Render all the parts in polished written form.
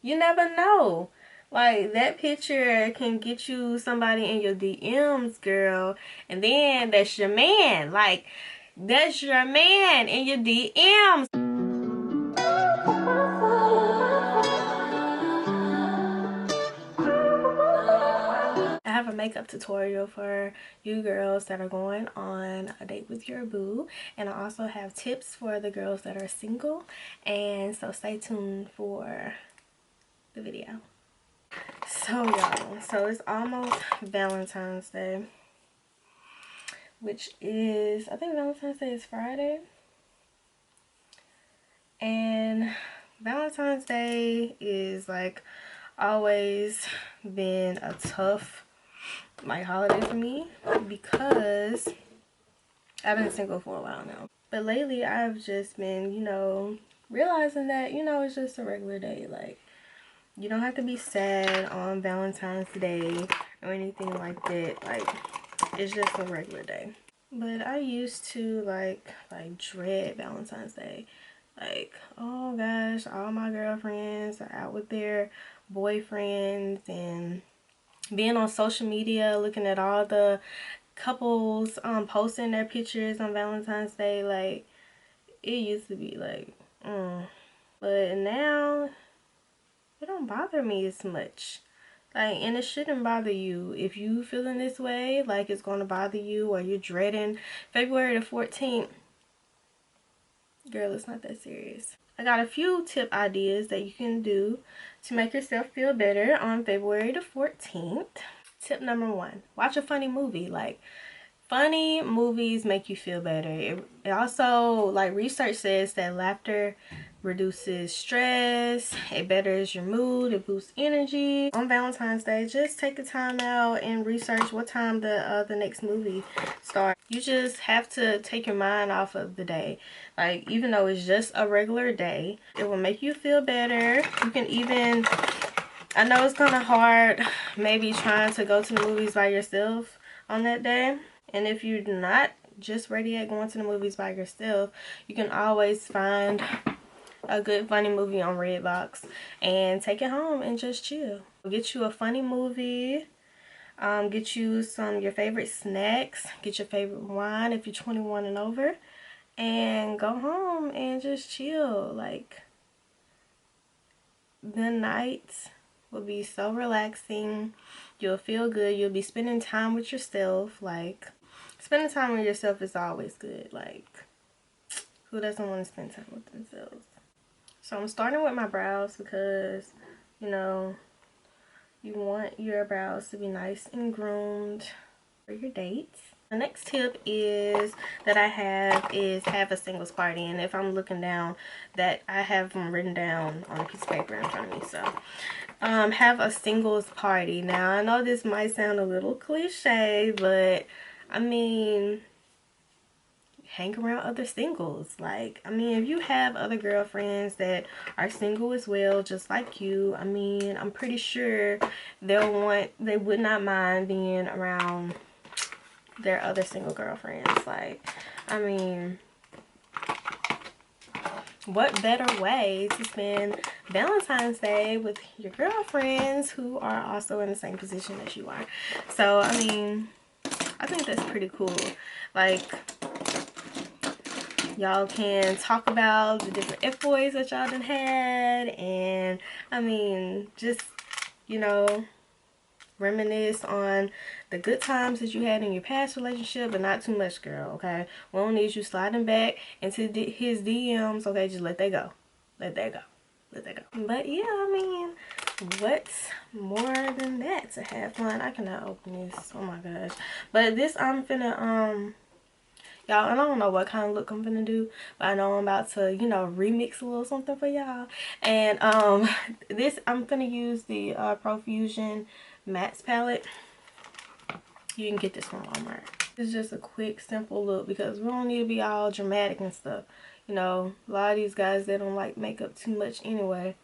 You never know. Like, that picture can get you somebody in your DMs, girl. And then that's your man. Like, that's your man in your DMs. I have a makeup tutorial for you girls that are going on a date with your boo, and I also have tips for the girls that are single, and so stay tuned for the video. So y'all, so it's almost Valentine's Day, which is, I think Valentine's Day is Friday, and Valentine's Day is like always been a tough like holiday for me because I've been single for a while now. But lately I've just been, you know, realizing that, you know, it's just a regular day. Like, you don't have to be sad on Valentine's Day or anything like that. Like, it's just a regular day. But I used to like dread Valentine's Day. Like, oh gosh, all my girlfriends are out with their boyfriends, and being on social media looking at all the couples posting their pictures on Valentine's Day. Like, it used to be like but now it don't bother me as much. Like, and it shouldn't bother you. If you feeling this way, like it's going to bother you, or you're dreading February the 14th, girl, it's not that serious. I got a few tip ideas that you can do to make yourself feel better on February the 14th. Tip number 1, watch a funny movie. Like, funny movies make you feel better. It also, like, research says that laughter reduces stress, it betters your mood, it boosts energy. On Valentine's Day, just take the time out and research what time the next movie starts. You just have to take your mind off of the day. Like, even though it's just a regular day, it will make you feel better. You can even, I know it's kind of hard maybe trying to go to the movies by yourself on that day. And if you're not just ready at going to the movies by yourself, you can always find a good funny movie on Redbox and take it home and just chill. Get you a funny movie, get you some your favorite snacks, get your favorite wine if you're 21 and over, and go home and just chill. Like, the nights will be so relaxing. You'll feel good. You'll be spending time with yourself. Like, spending time with yourself is always good. Like, who doesn't want to spend time with themselves? So I'm starting with my brows because, you know, you want your brows to be nice and groomed for your dates. The next tip is that I have is have a singles party. And if I'm looking down, that I have them written down on a piece of paper in front of me. So have a singles party. Now, I know this might sound a little cliche, but I mean, hang around other singles. Like, I mean, if you have other girlfriends that are single as well, just like you, I mean, I'm pretty sure they would not mind being around their other single girlfriends. Like, I mean, what better way to spend Valentine's Day with your girlfriends who are also in the same position as you are? So, I mean, I think that's pretty cool. Like, y'all can talk about the different F-boys that y'all done had, and I mean, just, you know, reminisce on the good times that you had in your past relationship, but not too much, girl, okay? We don't need you sliding back into his DMs, okay? Just let that go. Let that go. Let that go. But yeah, I mean, what's more than that to have fun? I cannot open this. Oh my gosh. But this, I'm finna, y'all, and I don't know what kind of look I'm gonna do, but I know I'm about to, you know, remix a little something for y'all. And this, I'm gonna use the Profusion Mattes palette. You can get this from Walmart. It's just a quick, simple look because we don't need to be all dramatic and stuff. You know, a lot of these guys, they don't like makeup too much anyway.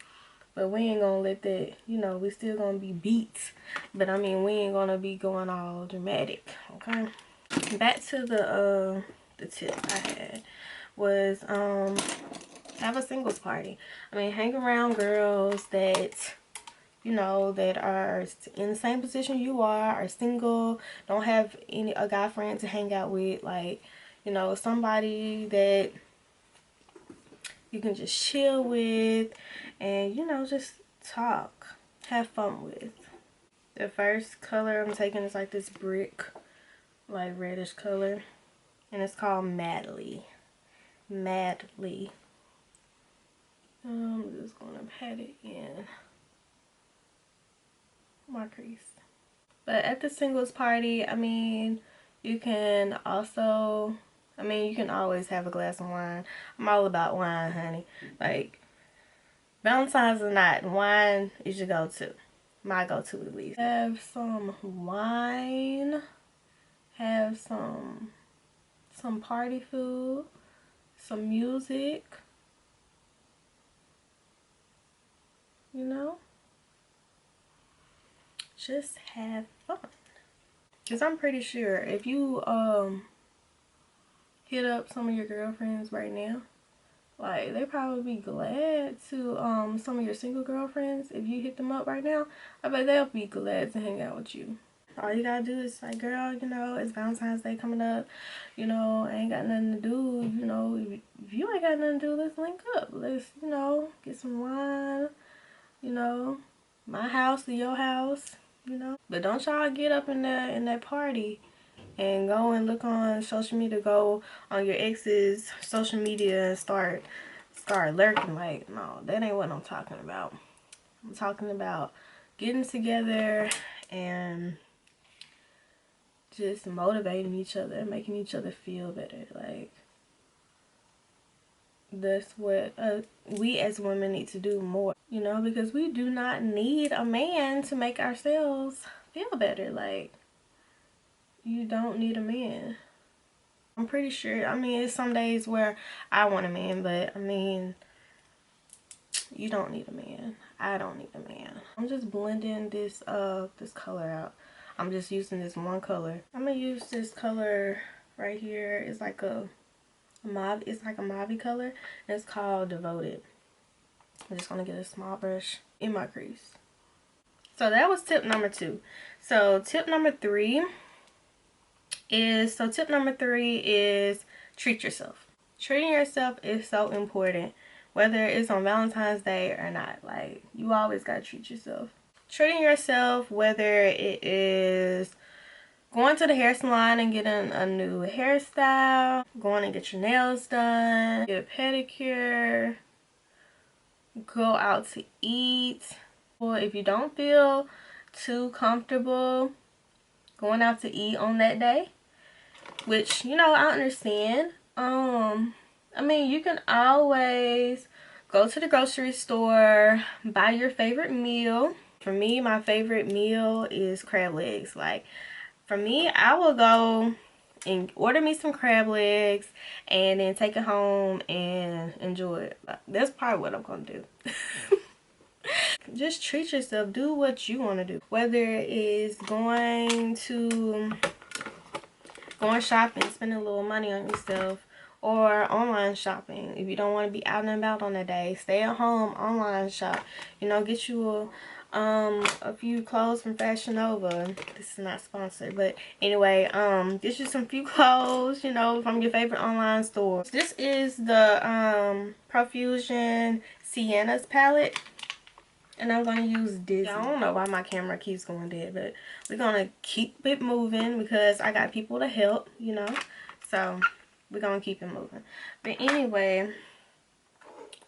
But we ain't gonna let that, you know, we still gonna be beats. But I mean, we ain't gonna be going all dramatic, okay? Back to the tip I had was Have a singles party. I mean, hang around girls that, you know, that are in the same position you are single, don't have a guy friend to hang out with, like, you know, somebody that you can just chill with and, you know, just talk, have fun with. The first color I'm taking is like this brick, like reddish color, and it's called Madly. Madly. I'm just gonna pat it in my crease. But at the singles party, I mean, you can also, I mean, you can always have a glass of wine. I'm all about wine, honey. Like, Valentine's or not, wine is your go-to. My go-to, at least. Have some wine. Have some party food. Some music. You know? Just have fun. Because I'm pretty sure if you hit up some of your girlfriends right now, like, they probably be glad to, some of your single girlfriends, if you hit them up right now, I bet they'll be glad to hang out with you. All you gotta do is like, girl, you know, it's Valentine's Day coming up, you know, I ain't got nothing to do, you know, if you ain't got nothing to do, let's link up. Let's, you know, get some wine, you know, my house to your house, you know. But don't y'all get up in that party and go and look on social media, go on your ex's social media and start lurking. Like, no, that ain't what I'm talking about. I'm talking about getting together and just motivating each other, making each other feel better. Like, that's what we as women need to do more, you know, because we do not need a man to make ourselves feel better. Like, you don't need a man. I'm pretty sure, I mean, it's some days where I want a man, but I mean, you don't need a man. I don't need a man. I'm just blending this this color out. I'm just using this one color. I'm gonna use this color right here. It's like a mauve, it's like a mauve color. It's called Devoted. I'm just gonna get a small brush in my crease. So that was tip number 2. So tip number 3 is, treat yourself. Treating yourself is so important, whether it's on Valentine's Day or not. Like, you always gotta treat yourself. Treating yourself, whether it is going to the hair salon and getting a new hairstyle, going and get your nails done, get a pedicure, go out to eat. Or if you don't feel too comfortable going out to eat on that day, which, you know, I understand. I mean, you can always go to the grocery store, buy your favorite meal. For me, my favorite meal is crab legs. Like, for me, I will go and order me some crab legs and then take it home and enjoy it. That's probably what I'm gonna do. Just treat yourself. Do what you want to do. Whether it is going shopping, spending a little money on yourself, or online shopping. If you don't want to be out and about on a day, stay at home, online shop. You know, get you a few clothes from Fashion Nova. This is not sponsored, but anyway, get you some few clothes, you know, from your favorite online store. This is the Profusion Sienna's palette. And I'm going to use Disney. I don't know why my camera keeps going dead, but we're going to keep it moving because I got people to help, you know. So, we're going to keep it moving. But anyway,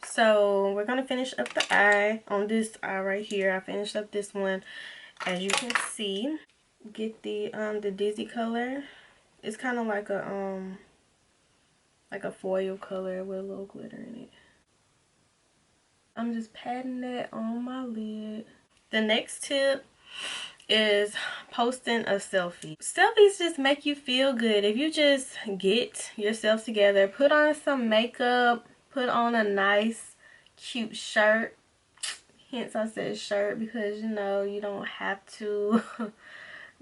so we're going to finish up the eye on this eye right here. I finished up this one, as you can see. Get the Dizzy color. It's kind of like a foil color with a little glitter in it. I'm just patting that on my lid. The next tip is posting a selfie. Selfies just make you feel good. If you just get yourself together, put on some makeup, put on a nice cute shirt. Hence I said shirt, because, you know, you don't have to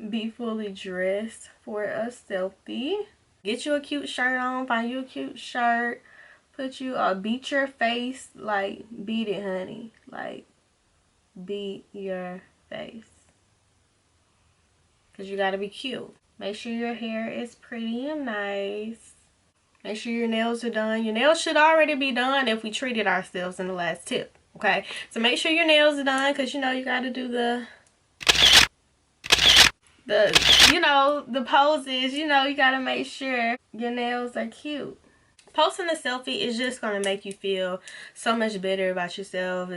be fully dressed for a selfie. Get you a cute shirt on, find you a cute shirt, Put you beat your face, like beat it, honey. Like beat your face. Cause you gotta be cute. Make sure your hair is pretty and nice. Make sure your nails are done. Your nails should already be done if we treated ourselves in the last tip. Okay, so make sure your nails are done, because you know you got to do the you know, the poses. You know, you got to make sure your nails are cute. Posting a selfie is just going to make you feel so much better about yourself,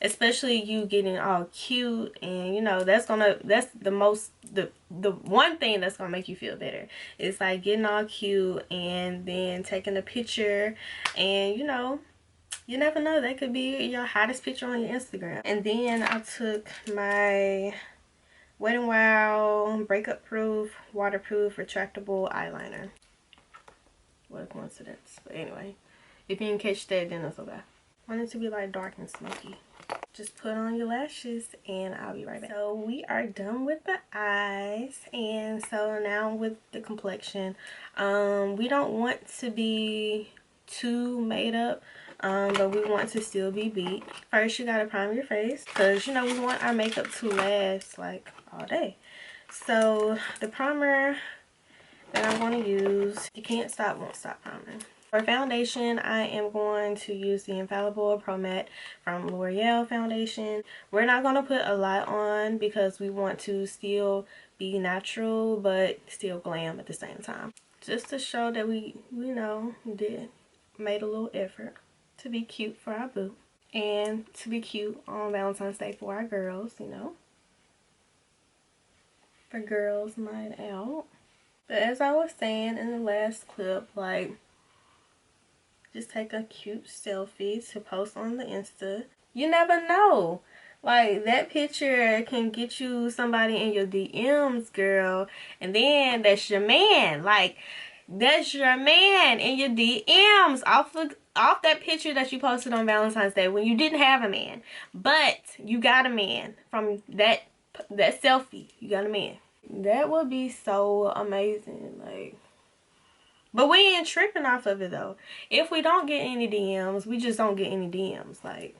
especially you getting all cute, and you know that's the one thing that's going to make you feel better. It's like getting all cute and then taking a picture, and you know, you never know, that could be your hottest picture on your Instagram. And then I took my Wet n Wild breakup proof, waterproof, retractable eyeliner. What a coincidence. But anyway, if you didn't catch that, then it's okay. I want it to be like dark and smoky. Just put on your lashes and I'll be right back. So we are done with the eyes, and so now with the complexion, we don't want to be too made up, but we want to still be beat. First, you gotta prime your face, because you know we want our makeup to last like all day. So the primer that I'm going to use, you can't stop, won't stop priming. For foundation, I am going to use the Infallible Pro Matte from L'Oreal foundation. We're not going to put a lot on because we want to still be natural but still glam at the same time. Just to show that we you know, made a little effort to be cute for our boo. And to be cute on Valentine's Day for our girls, you know. For girls night out. But as I was saying in the last clip, like, just take a cute selfie to post on the Insta. You never know. Like, that picture can get you somebody in your DMs, girl. And then that's your man. Like, that's your man in your DMs off that picture that you posted on Valentine's Day when you didn't have a man. But you got a man from that selfie. You got a man. That would be so amazing. Like, but we ain't tripping off of it though. If we don't get any DMs, we just don't get any DMs. Like,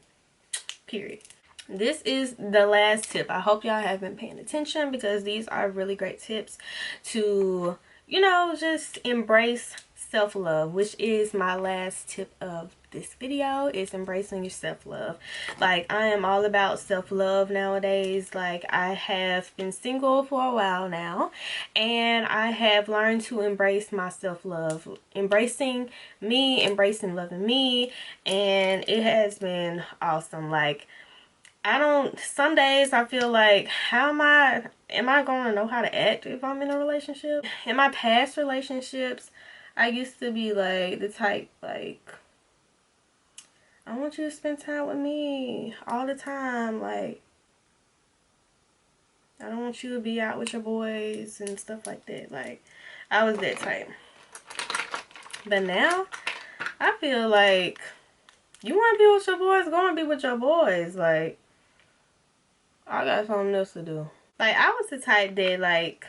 period. This is the last tip. I hope y'all have been paying attention, because these are really great tips to, you know, just embrace self-love, which is my last tip of this video, is embracing your self-love. Like, I am all about self-love nowadays. Like, I have been single for a while now, and I have learned to embrace my self-love, embracing me, embracing loving me, and it has been awesome. Like, some days I feel like, am I going to know how to act if I'm in a relationship? In my past relationships, I used to be like the type, like, I want you to spend time with me all the time. Like, I don't want you to be out with your boys and stuff like that. Like, I was that type. But now, I feel like, you want to be with your boys, go and be with your boys. Like, I got something else to do. Like, I was the type that, like,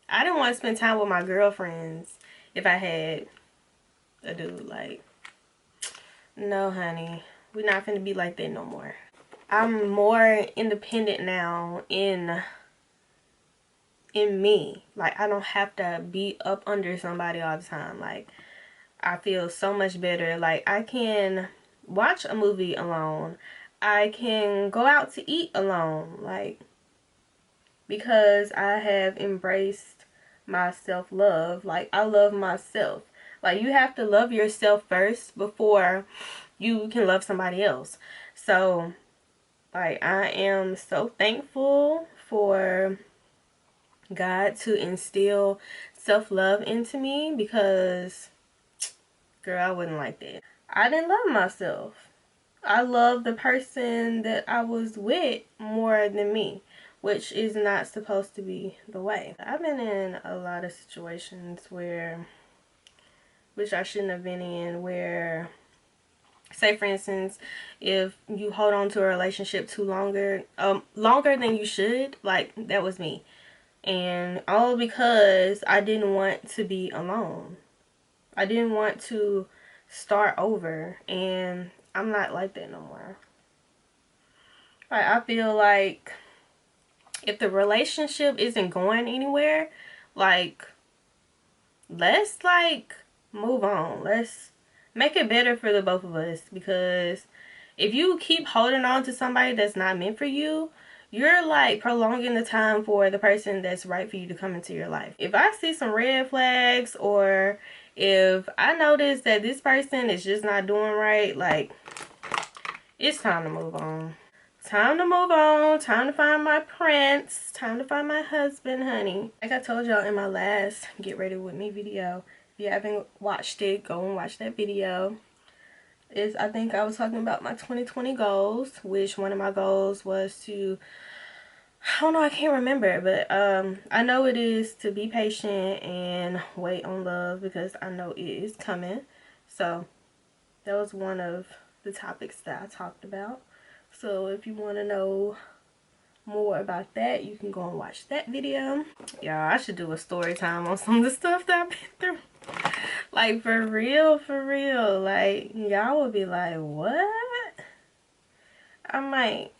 I didn't want to spend time with my girlfriends if I had a dude. Like, no, honey. We're not finna be like that no more. I'm more independent now in me. Like, I don't have to be up under somebody all the time. Like, I feel so much better. Like, I can watch a movie alone. I can go out to eat alone. Like, because I have embraced my self-love. Like, I love myself. Like, you have to love yourself first before you can love somebody else. So, like, I am so thankful for God to instill self-love into me, because, girl, I wouldn't like that. I didn't love myself. I love the person that I was with more than me, which is not supposed to be the way. I've been in a lot of situations which I shouldn't have been in, where, say for instance, if you hold on to a relationship longer than you should, like, that was me. And all because I didn't want to be alone. I didn't want to start over, and I'm not like that no more. Like, I feel like if the relationship isn't going anywhere, like, let's like move on. Let's make it better for the both of us, because if you keep holding on to somebody that's not meant for you, you're like prolonging the time for the person that's right for you to come into your life. If I see some red flags, or if I notice that this person is just not doing right, like, it's time to move on. Time to move on. Time to find my prince. Time to find my husband, honey. Like I told y'all in my last Get Ready With Me video, if you haven't watched it, go and watch that video. I think I was talking about my 2020 goals, which one of my goals was to, I don't know, I can't remember, but I know it is to be patient and wait on love, because I know it is coming. So that was one of the topics that I talked about. So if you want to know more about that, you can go and watch that video. Y'all, I should do a story time on some of the stuff that I've been through. Like, for real, for real. Like, y'all will be like, what? I might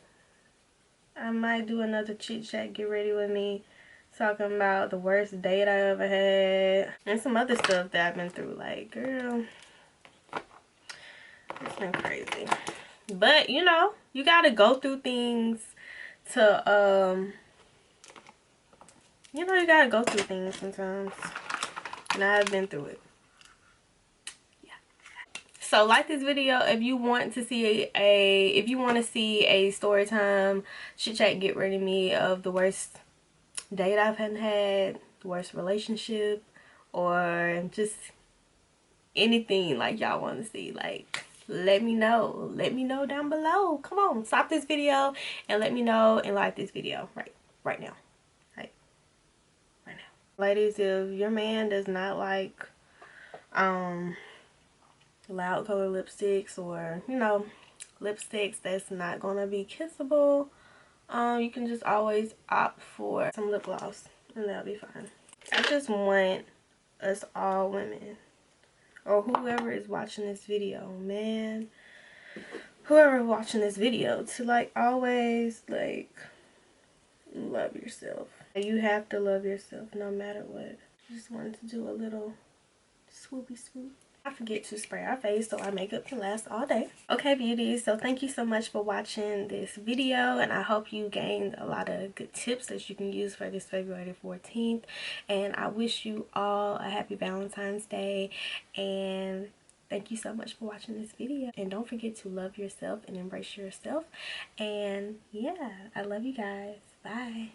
do another chit chat, Get Ready With Me, talking about the worst date I ever had, and some other stuff that I've been through. Like, girl, it's been crazy. But, you know, you gotta go through things to, you know, you gotta go through things sometimes. And I have been through it. Yeah. So like this video if you want to see a story time, chit chat, Get Ready Me of the worst date I've had, the worst relationship, or just anything like y'all want to see. Like, let me know. Let me know down below. Come on, stop this video and let me know, and like this video right now. Like, right now. Ladies, if your man does not like loud color lipsticks, or, you know, lipsticks that's not gonna be kissable, you can just always opt for some lip gloss and that'll be fine. I just want us all women, or whoever is watching this video, man, whoever is watching this video, to like always like love yourself. You have to love yourself no matter what. Just wanted to do a little swoopy swoop. I forget to spray our face so our makeup can last all day. Okay, beauties, so thank you so much for watching this video, and I hope you gained a lot of good tips that you can use for this February 14th. And I wish you all a happy Valentine's Day, and thank you so much for watching this video. And don't forget to love yourself and embrace yourself. And yeah, I love you guys. Bye.